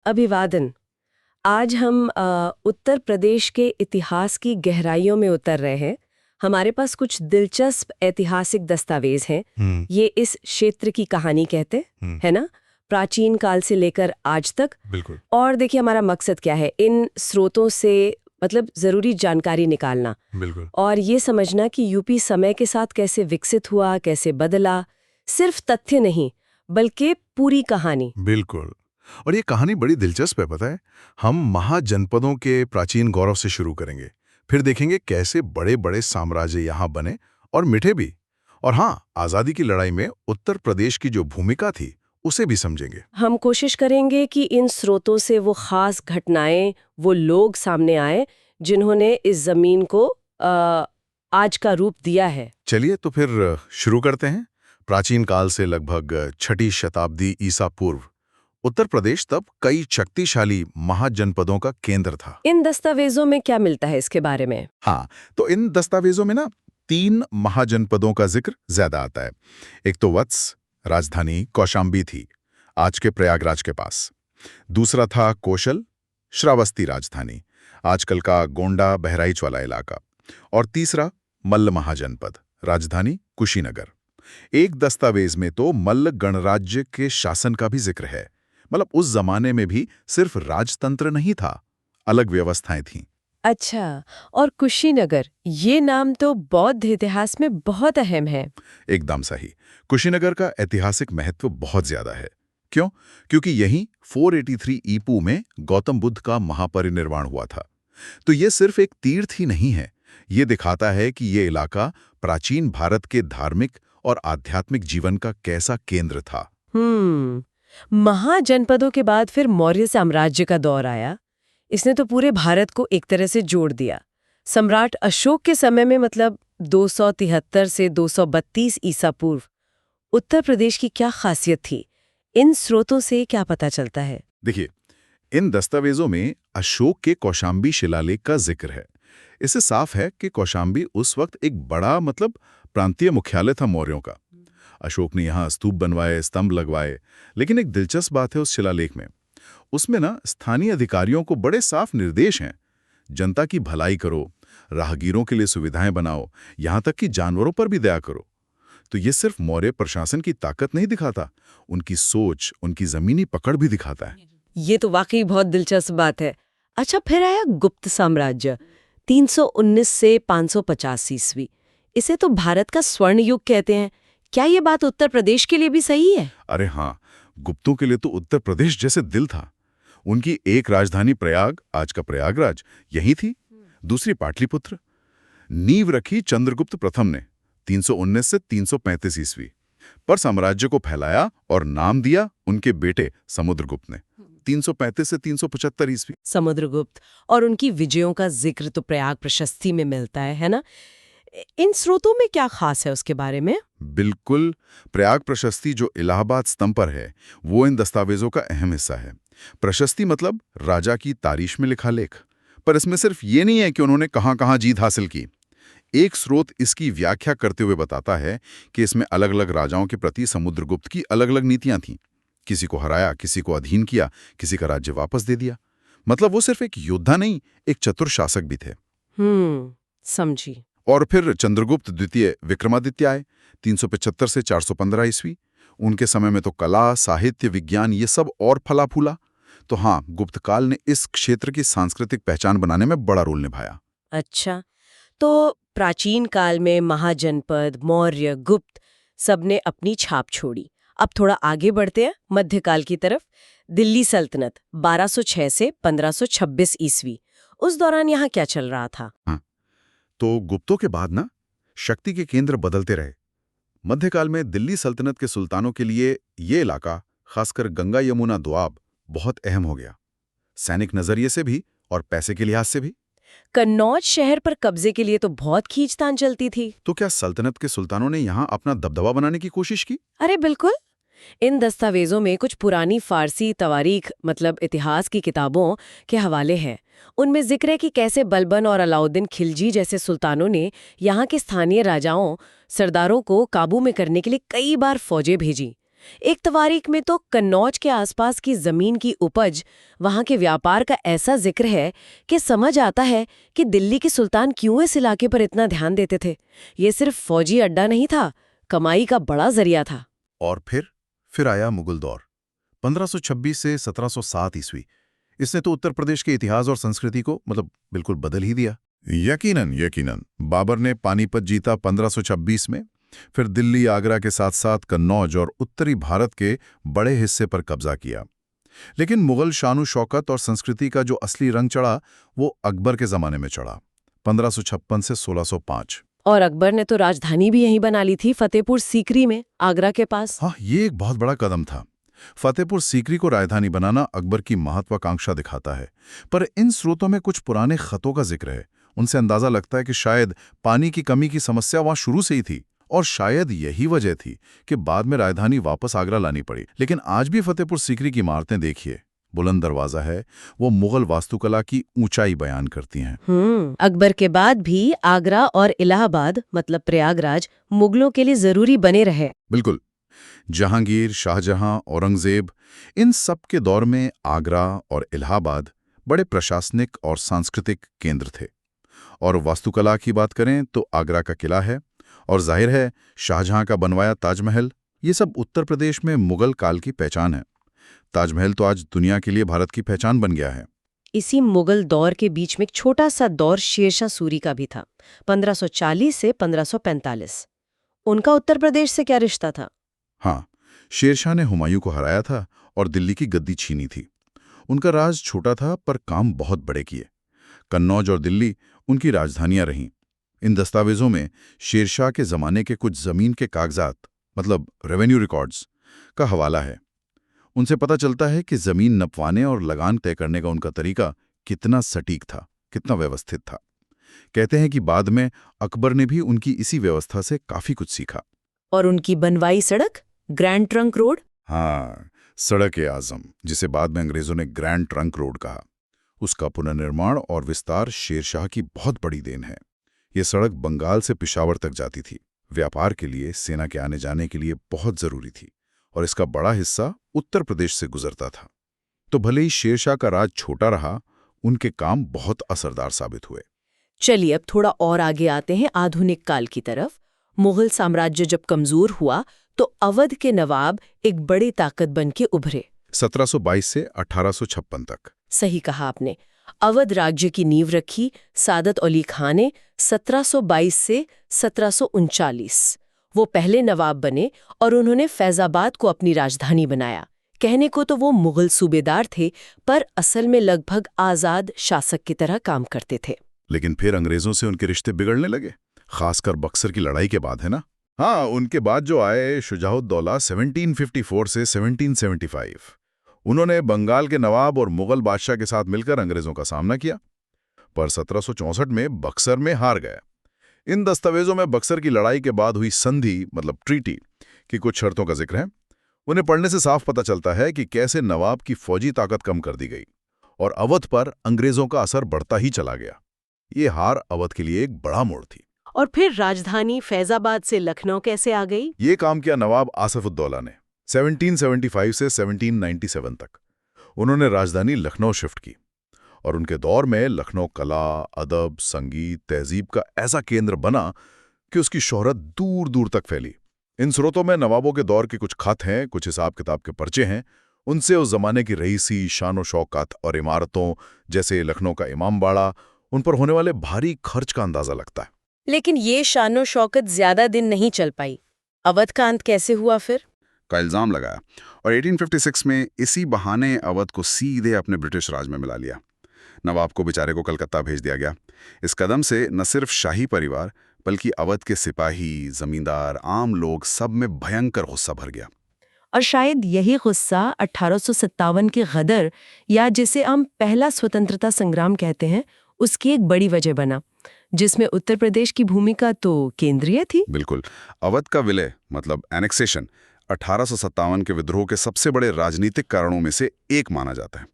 अभिवादन। आज हम उत्तर प्रदेश के इतिहास की गहराइयों में उतर रहे हैं। हमारे पास कुछ दिलचस्प ऐतिहासिक दस्तावेज हैं। ये इस क्षेत्र की कहानी कहते है ना, प्राचीन काल से लेकर आज तक। बिल्कुल। और देखिए हमारा मकसद क्या है, इन स्रोतों से मतलब जरूरी जानकारी निकालना बिल्कुल। और ये समझना कि यूपी समय के साथ कैसे विकसित हुआ, कैसे बदला। सिर्फ तथ्य नहीं बल्कि पूरी कहानी। बिल्कुल। और ये कहानी बड़ी दिलचस्प है, पता है। हम महाजनपदों के प्राचीन गौरव से शुरू करेंगे, फिर देखेंगे कैसे बड़े बड़े साम्राज्य यहाँ बने और मिटे भी। और हाँ, आज़ादी की लड़ाई में उत्तर प्रदेश की जो भूमिका थी उसे भी समझेंगे। हम कोशिश करेंगे कि इन स्रोतों से वो खास घटनाएं, वो लोग सामने आए जिन्होंने इस जमीन को आज का रूप दिया है। चलिए तो फिर शुरू करते हैं। प्राचीन काल से लगभग 6वीं शताब्दी ईसा पूर्व उत्तर प्रदेश तब कई शक्तिशाली महाजनपदों का केंद्र था। इन दस्तावेजों में क्या मिलता है इसके बारे में? हाँ, तो इन दस्तावेजों में ना 3 महाजनपदों का जिक्र ज्यादा आता है। एक तो वत्स, राजधानी कौशाम्बी थी, आज के प्रयागराज के पास। दूसरा था कौशल, श्रावस्ती राजधानी, आजकल का गोंडा बहराइच वाला इलाका। और तीसरा मल्ल महाजनपद, राजधानी कुशीनगर। एक दस्तावेज में तो मल्ल गणराज्य के शासन का भी जिक्र है। मतलब उस जमाने में भी सिर्फ राजतंत्र नहीं था, अलग व्यवस्थाएं थीं। अच्छा, और कुशीनगर, ये नाम तो बौद्ध इतिहास में बहुत अहम है। एकदम सही। कुशीनगर का ऐतिहासिक महत्व बहुत ज्यादा है। क्यों? क्योंकि यहीं 483 ईपू में गौतम बुद्ध का महापरिनिर्वाण हुआ था। तो ये सिर्फ एक तीर्थ ही नहीं है, ये दिखाता है कि ये इलाका प्राचीन भारत के धार्मिक और आध्यात्मिक जीवन का कैसा केंद्र था। महाजनपदों के बाद फिर मौर्य साम्राज्य का दौर आया। इसने तो पूरे भारत को एक तरह से जोड़ दिया। सम्राट अशोक के समय में, मतलब 273 से 232 ईसा पूर्व, उत्तर प्रदेश की क्या खासियत थी? इन स्रोतों से क्या पता चलता है? देखिए, इन दस्तावेजों में अशोक के कौशाम्बी शिलालेख का जिक्र है। इससे साफ है कि कौशाम्बी उस वक्त एक बड़ा प्रांतीय मुख्यालय था मौर्यों का। अशोक ने यहाँ स्तूप बनवाए, स्तंभ लगवाए। लेकिन एक दिलचस्प बात है उस शिलालेख में, उसमें ना स्थानीय अधिकारियों को बड़े साफ निर्देश हैं। जनता की भलाई करो, राहगीरों के लिए सुविधाएं बनाओ, यहाँ तक कि जानवरों पर भी दया करो। तो ये सिर्फ मौर्य प्रशासन की ताकत नहीं दिखाता, उनकी सोच, उनकी जमीनी पकड़ भी दिखाता है। ये तो वाकई बहुत दिलचस्प बात है। अच्छा, फिर आया गुप्त साम्राज्य, 319 से 550 ईस्वी। इसे तो भारत का स्वर्ण युग कहते हैं। क्या ये बात उत्तर प्रदेश के लिए भी सही है? अरे हाँ, गुप्तों के लिए तो उत्तर प्रदेश जैसे दिल था। उनकी एक राजधानी प्रयाग, आज का प्रयागराज, यही थी। दूसरी पाटलिपुत्र। नींव रखी चंद्रगुप्त प्रथम ने 319 से 335 ईस्वी पर। साम्राज्य को फैलाया और नाम दिया उनके बेटे समुद्रगुप्त ने 335 से 375 ईस्वी। समुद्रगुप्त और उनकी विजयों का जिक्र तो प्रयाग प्रशस्ति में मिलता है ना? इन स्रोतों में क्या खास है उसके बारे में? बिल्कुल। प्रयाग प्रशस्ति जो इलाहाबाद स्तंभ पर है, वो इन दस्तावेजों का अहम हिस्सा है। प्रशस्ति मतलब राजा की तारीफ में लिखा लेख। पर इसमें सिर्फ ये नहीं है कि उन्होंने कहां-कहां जीत हासिल की। एक स्रोत इसकी व्याख्या करते हुए बताता है कि इसमें अलग अलग राजाओं के प्रति समुद्रगुप्त की अलग अलग नीतियां थीं। किसी को हराया, किसी को अधीन किया, किसी का राज्य वापस दे दिया। मतलब वो सिर्फ एक योद्धा नहीं, एक चतुर शासक भी थे। समझी। और फिर चंद्रगुप्त द्वितीय विक्रमादित्य आए 375 से 415 ईस्वी। उनके समय में तो कला, साहित्य, विज्ञान ये सब और फला फूला। तो हाँ, गुप्त काल ने इस क्षेत्र की सांस्कृतिक पहचान बनाने में बड़ा रोल निभाया। अच्छा, तो प्राचीन काल में महाजनपद, मौर्य, गुप्त सबने अपनी छाप छोड़ी। अब थोड़ा आगे बढ़ते हैं मध्यकाल की तरफ। दिल्ली सल्तनत 1206 से 1526 ईस्वी, उस दौरान यहाँ क्या चल रहा था? हाँ, तो गुप्तों के बाद ना शक्ति के केंद्र बदलते रहे। मध्यकाल में दिल्ली सल्तनत के सुल्तानों के लिए ये इलाका, खासकर गंगा यमुना दोआब, बहुत अहम हो गया। सैनिक नजरिए से भी और पैसे के लिहाज से भी। कन्नौज शहर पर कब्जे के लिए तो बहुत खींचतान चलती थी। तो क्या सल्तनत के सुल्तानों ने यहाँ अपना दबदबा बनाने की कोशिश की? अरे बिल्कुल। इन दस्तावेजों में कुछ पुरानी फारसी तवारीख, मतलब इतिहास की किताबों के हवाले हैं। उनमें जिक्र है कि कैसे बलबन और अलाउद्दीन खिलजी जैसे सुल्तानों ने यहाँ के स्थानीय राजाओं, सरदारों को काबू में करने के लिए कई बार फौजें भेजी। एक तवारीख में तो कन्नौज के आसपास की जमीन की उपज, वहां के व्यापार का ऐसा जिक्र है कि समझ आता है कि दिल्ली के सुल्तान क्यों इस इलाके पर इतना ध्यान देते थे। ये सिर्फ फौजी अड्डा नहीं था, कमाई का बड़ा जरिया था। और फिर आया मुगल दौर 1526 से 1707 ईस्वी। इसने तो उत्तर प्रदेश के इतिहास और संस्कृति को बिल्कुल बदल ही दिया। यकीनन बाबर ने पानीपत जीता 1526 में, फिर दिल्ली, आगरा के साथ साथ कन्नौज और उत्तरी भारत के बड़े हिस्से पर कब्जा किया। लेकिन मुगल शान शौकत और संस्कृति का जो असली रंग चढ़ा वो अकबर के जमाने में चढ़ा, 1556 से 1605। और अकबर ने तो राजधानी भी यहीं बना ली थी, फतेहपुर सीकरी में, आगरा के पास। हाँ, ये एक बहुत बड़ा कदम था। फतेहपुर सीकरी को राजधानी बनाना अकबर की महत्वाकांक्षा दिखाता है। पर इन स्रोतों में कुछ पुराने खतों का जिक्र है। उनसे अंदाजा लगता है कि शायद पानी की कमी की समस्या वहां शुरू से ही थी, और शायद यही वजह थी कि बाद में राजधानी वापस आगरा लानी पड़ी। लेकिन आज भी फतेहपुर सीकरी की इमारतें देखिए, बुलंद दरवाजा है, वो मुगल वास्तुकला की ऊंचाई बयान करती हैं। अकबर के बाद भी आगरा और इलाहाबाद प्रयागराज मुगलों के लिए जरूरी बने रहे। बिल्कुल। जहांगीर, शाहजहां, औरंगजेब, इन सब के दौर में आगरा और इलाहाबाद बड़े प्रशासनिक और सांस्कृतिक केंद्र थे। और वास्तुकला की बात करें तो आगरा का किला है, और जाहिर है शाहजहां का बनवाया ताजमहल, ये सब उत्तर प्रदेश में मुगल काल की पहचान है। ताजमहल तो आज दुनिया के लिए भारत की पहचान बन गया है। इसी मुगल दौर के बीच में एक छोटा सा दौर शेरशाह सूरी का भी था, 1540 से 1545। उनका उत्तर प्रदेश से क्या रिश्ता था? हाँ, शेरशाह ने हुमायूं को हराया था और दिल्ली की गद्दी छीनी थी। उनका राज छोटा था पर काम बहुत बड़े किए। कन्नौज और दिल्ली उनकी राजधानियां रहीं। इन दस्तावेजों में शेरशाह के जमाने के कुछ जमीन के कागजात, रेवेन्यू रिकॉर्ड्स का हवाला है। उनसे पता चलता है कि जमीन नपवाने और लगान तय करने का उनका तरीका कितना सटीक था, कितना व्यवस्थित था। कहते हैं कि बाद में अकबर ने भी उनकी इसी व्यवस्था से काफी कुछ सीखा। और उनकी बनवाई सड़क, ग्रैंड ट्रंक रोड? हाँ, सड़क-ए-आज़म, जिसे बाद में अंग्रेजों ने ग्रैंड ट्रंक रोड कहा, उसका पुनर्निर्माण और विस्तार शेरशाह की बहुत बड़ी देन है। ये सड़क बंगाल से पेशावर तक जाती थी, व्यापार के लिए, सेना के आने जाने के लिए बहुत जरूरी थी, और इसका बड़ा हिस्सा उत्तर प्रदेश से गुजरता था। तो भले ही शेरशाह का राज छोटा रहा, उनके काम बहुत असरदार साबित हुए। चलिए अब थोड़ा और आगे आते हैं आधुनिक काल की तरफ। मुगल साम्राज्य जब कमजोर हुआ तो अवध के नवाब एक बड़ी ताकत बन के उभरे, 1722 से 1856 तक। सही कहा आपने। अवध राज्य की नींव रखी सादत अली खान ने 1722 से 1739। वो पहले नवाब बने और उन्होंने फैजाबाद को अपनी राजधानी बनाया। कहने को तो वो मुगल सूबेदार थे, पर असल में लगभग आजाद शासक की तरह काम करते थे। लेकिन फिर अंग्रेजों से उनके रिश्ते बिगड़ने लगे, खासकर बक्सर की लड़ाई के बाद, है ना? हाँ, उनके बाद जो आए शुजाउद्दौला 1754 से 1775, उन्होंने बंगाल के नवाब और मुगल बादशाह के साथ मिलकर अंग्रेजों का सामना किया, पर 1764 में बक्सर में हार गए। इन दस्तावेजों में बक्सर की लड़ाई के बाद हुई संधि ट्रीटी की कुछ शर्तों का जिक्र है। उन्हें पढ़ने से साफ पता चलता है कि कैसे नवाब की फौजी ताकत कम कर दी गई और अवध पर अंग्रेजों का असर बढ़ता ही चला गया। ये हार अवध के लिए एक बड़ा मोड़ थी। और फिर राजधानी फैजाबाद से लखनऊ कैसे आ गई? ये काम किया नवाब आसिफउद्दौला ने 1775 से 1797 तक। उन्होंने राजधानी लखनऊ शिफ्ट की, और उनके दौर में लखनऊ कला, अदब, संगीत, तहजीब का ऐसा केंद्र बना कि उसकी शोहरत दूर दूर तक फैली। इन स्रोतों में नवाबों के दौर के कुछ खत हैं, कुछ हिसाब किताब के पर्चे हैं। उनसे उस जमाने की रईसी, शान शौकत और इमारतों जैसे लखनऊ का इमाम बाड़ा, उन पर होने वाले भारी खर्च का अंदाजा लगता है। लेकिन ये शान शौकत ज्यादा दिन नहीं चल पाई। अवध का अंत कैसे हुआ फिर? का इल्जाम लगाया, और 1856 में इसी बहाने अवध को सीधे अपने ब्रिटिश राज में मिला लिया। नवाब को बेचारे को कलकत्ता भेज दिया गया। इस कदम से न सिर्फ शाही परिवार बल्कि अवध के सिपाही, जमींदार, आम लोग सब में भयंकर गुस्सा भर गया। और शायद यही गुस्सा 1857 के गदर, या जिसे हम पहला स्वतंत्रता संग्राम कहते हैं, उसकी एक बड़ी वजह बना, जिसमें उत्तर प्रदेश की भूमिका तो केंद्रीय थी। बिल्कुल। अवध का विलय एनेक्सेशन 1857 के विद्रोह के सबसे बड़े राजनीतिक कारणों में से एक माना जाता है।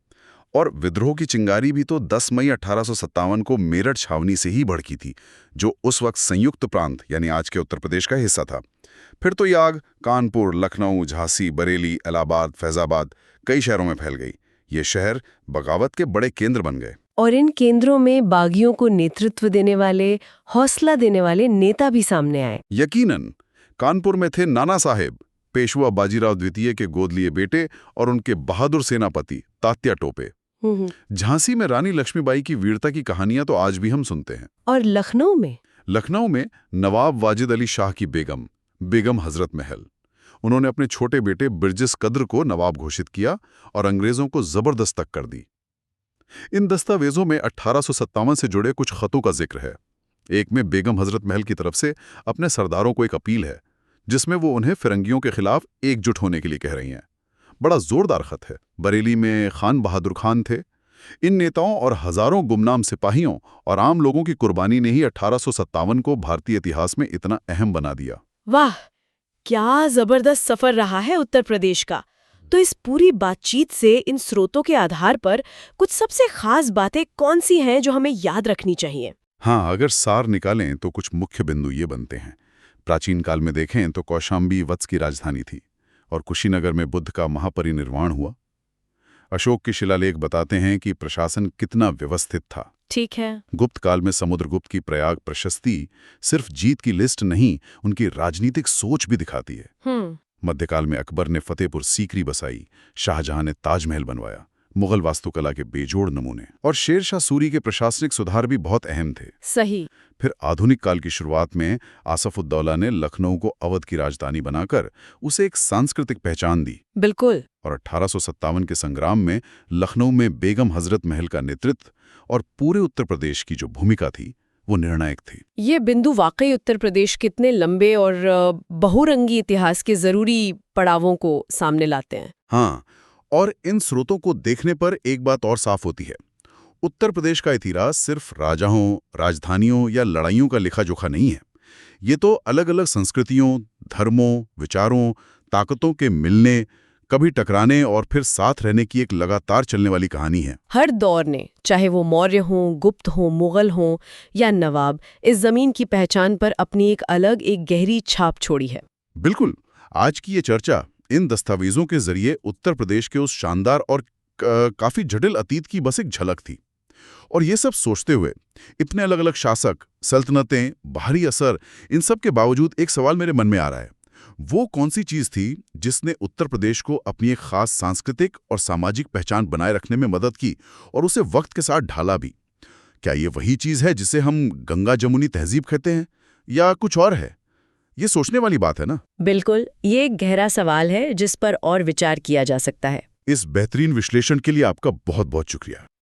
और विद्रोह की चिंगारी भी तो 10 मई 1857 को मेरठ छावनी से ही भड़की थी, जो उस वक्त संयुक्त प्रांत यानी आज के उत्तर प्रदेश का हिस्सा था। फिर तो ये आग कानपुर, लखनऊ, झांसी, बरेली, इलाहाबाद, फैजाबाद कई शहरों में फैल गई। ये शहर बगावत के बड़े केंद्र बन गए। और इन केंद्रों में बागियों को नेतृत्व देने वाले, हौसला देने वाले नेता भी सामने आए। यकीनन कानपुर में थे नाना साहेब, पेशवा बाजीराव द्वितीय के गोद लिए बेटे और उनके बहादुर सेनापति तात्या टोपे। झांसी में रानी लक्ष्मीबाई की वीरता की कहानियां तो आज भी हम सुनते हैं। और लखनऊ में नवाब वाजिद अली शाह की बेगम हजरत महल। उन्होंने अपने छोटे बेटे बिरजिस कद्र को नवाब घोषित किया और अंग्रेजों को जबरदस्त तक कर दी। इन दस्तावेजों में 1857 से जुड़े कुछ खतों का जिक्र है। एक में बेगम हजरत महल की तरफ से अपने सरदारों को एक अपील है, जिसमें वो उन्हें फिरंगियों के खिलाफ एकजुट होने के लिए कह रही हैं। बड़ा जोरदार खत है। बरेली में खान बहादुर खान थे। इन नेताओं और हजारों गुमनाम सिपाहियों और आम लोगों की कुर्बानी ने ही 1857 को भारतीय इतिहास में इतना अहम बना दिया। वाह, क्या जबरदस्त सफर रहा है उत्तर प्रदेश का। तो इस पूरी बातचीत से इन स्रोतों के आधार पर कुछ सबसे खास बातें कौन सी हैं जो हमें याद रखनी चाहिए? हाँ, अगर सार निकालें तो कुछ मुख्य बिंदु ये बनते हैं। प्राचीन काल में देखें तो कौशाम्बी वत्स की राजधानी थी और कुशीनगर में बुद्ध का महापरिनिर्वाण हुआ। अशोक के शिलालेख बताते हैं कि प्रशासन कितना व्यवस्थित था। ठीक है। गुप्त काल में समुद्रगुप्त की प्रयाग प्रशस्ति सिर्फ जीत की लिस्ट नहीं, उनकी राजनीतिक सोच भी दिखाती है। मध्यकाल में अकबर ने फतेहपुर सीकरी बसाई, शाहजहां ने ताजमहल बनवाया, मुगल वास्तुकला के बेजोड़ नमूने, और शेरशाह सूरी के प्रशासनिक सुधार भी बहुत अहम थे। सही। फिर आधुनिक काल की शुरुआत में आसफुद्दौला ने लखनऊ को अवध की राजधानी बनाकर उसे एक सांस्कृतिक पहचान दी। बिल्कुल। और 1857 के संग्राम में लखनऊ में बेगम हजरत महल का नेतृत्व और पूरे उत्तर प्रदेश की जो भूमिका थी वो निर्णायक थी। ये बिंदु वाकई उत्तर प्रदेश कितने लंबे और बहुरंगी इतिहास के जरूरी पड़ावों को सामने लाते हैं। हाँ, और इन स्रोतों को देखने पर एक बात और साफ होती है। उत्तर प्रदेश का इतिहास सिर्फ राजाओं, राजधानियों या लड़ाइयों का लिखा जोखा नहीं है। ये तो अलग अलग संस्कृतियों, धर्मों, विचारों, ताकतों के मिलने, कभी टकराने और फिर साथ रहने की एक लगातार चलने वाली कहानी है। हर दौर ने, चाहे वो मौर्य हों, गुप्त हों, मुगल हों या नवाब, इस जमीन की पहचान पर अपनी एक गहरी छाप छोड़ी है। बिल्कुल। आज की ये चर्चा इन दस्तावेजों के जरिए उत्तर प्रदेश के उस शानदार और काफी जटिल अतीत की बस एक झलक थी। और ये सब सोचते हुए इतने अलग अलग शासक, सल्तनतें, बाहरी असर, इन सब के बावजूद एक सवाल मेरे मन में आ रहा है। वो कौन सी चीज थी जिसने उत्तर प्रदेश को अपनी एक खास सांस्कृतिक और सामाजिक पहचान बनाए रखने में मदद की और उसे वक्त के साथ ढाला भी? क्या ये वही चीज है जिसे हम गंगा जमुनी तहजीब कहते हैं, या कुछ और है? ये सोचने वाली बात है ना। बिल्कुल, ये एक गहरा सवाल है जिस पर और विचार किया जा सकता है। इस बेहतरीन विश्लेषण के लिए आपका बहुत बहुत शुक्रिया।